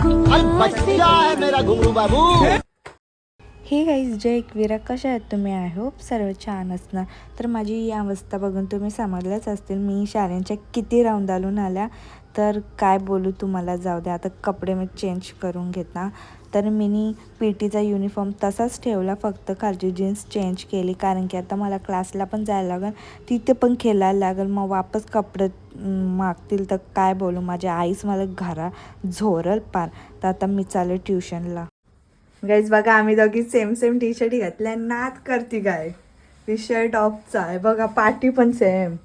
बच्चा है मेरा घुंगरू बाबू। हे गाईज जय एकवीरा, कशा आहेत तुम्ही? आय होप सर्व छान असणार. तर माझी ही अवस्था बघून तुम्ही समजल्याच असतील मी शाळेच्या किती राऊंड आलून आल्या. तर काय बोलू तुम्हाला, जाऊ द्या. आता कपडे मी चेंज करून घेता. तर मीनी पी टीचा युनिफॉर्म तसाच ठेवला, फक्त खालची जीन्स चेंज केली, कारण की आता मला क्लासला पण जायला लागेल, तिथे पण खेळायला लागेल. मग वापस कपडे मागतील तर काय बोलू, माझ्या आईच मला घरात झोरल पार. तर आता मी चालू ट्युशनला. गाईज बघा, आम्ही दोघी सेम सेम टी शर्ट घातल्या, नाद करती काय. टी शर्ट ऑफचा आहे बघा, पाठी पण सेम.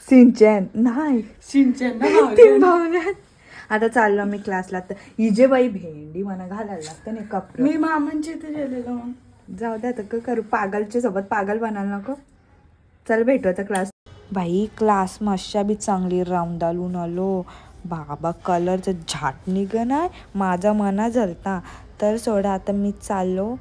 सिंचन नाही, तीन भावना. आता चाललो मी क्लासला. तर हिजे बाई भेंडी मला घालायला लागतं नाही कपडे. मी मामांच्या इथे गेलेलो. जाऊ द्या, तर करू पागलच्या सोबत पागल बनायला नको. चल भेटू आता क्लास. बाई क्लास मशा बी चांगली राऊंड आलून आलो बाबा. कलरचं झाट निघ नाही, माझा मना झालता. तर सोडा, आता मी चाललो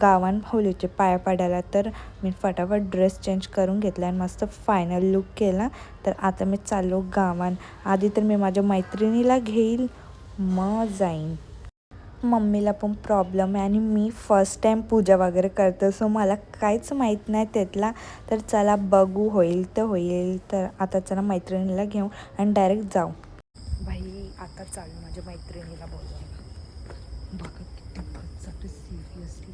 गावान होलीचे पाया पडायला. तर मी फटाफट ड्रेस चेंज करून घेतला आणि मस्त फायनल लुक केला. तर आता मी चाललो गावान. आधी तर मी माझ्या मैत्रिणीला घेईल, मग जाईन. मम्मीला पण प्रॉब्लेम आहे आणि मी फर्स्ट टाईम पूजा वगैरे करते, सो मला काहीच माहीत नाही त्यातला. तर चला बघू, होईल तर होईल. तर आता चला मैत्रिणीला घेऊ आणि डायरेक्ट जाऊ. बाई आता चालू माझ्या मैत्रिणीला बोलवायला. बघा किती खर्चाट सिरियसली.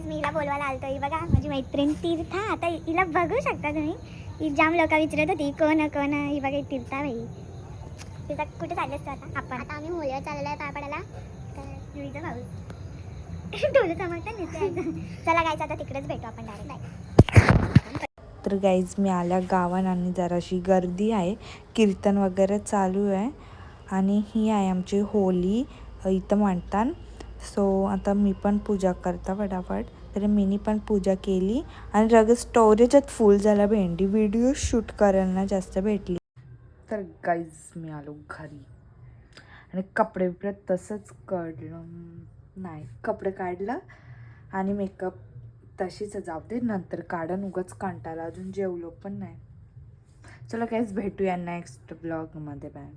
मी हिला बोलवायला आलतो. ही बघा माझी मैत्रीण तीर्था. आता हिला बघू शकता तुम्ही. ही जाम लोक विचारत होती कोण कोण. ही बघा तीर्था भाई. तिचा कुठे चालले असतो आता आम्ही होळीवर चाललेलो आहे पापडाला. तर जुईचा भाऊ डोलं चमकतं नाही. चला गायचं आता तिकडेच भेटू आपण डायरेक्ट. तर गाईज मी आल्या गावान आणि जराशी गर्दी आहे, कीर्तन वगैरे चालू आहे. आणि ही आहे आमची होली इथं म्हणतात. सो आता मी पण पूजा करता फटाफट. तर मीनी पण पूजा केली आणि लगेच स्टोरेजच फुल झाला. भेंडी व्हिडिओ शूट करायला जास्त भेटली. तर गाईज मी आलो घरी आणि कपडे बिपडे तसंच काढलं नाही, कपडे काढलं आणि मेकअप तशीच जाऊ दे, नंतर काढून उगाच कंटाळा. अजून जेवलो पण नाही. चला गाईज भेटूया नेक्स्ट ब्लॉगमध्ये. बाय.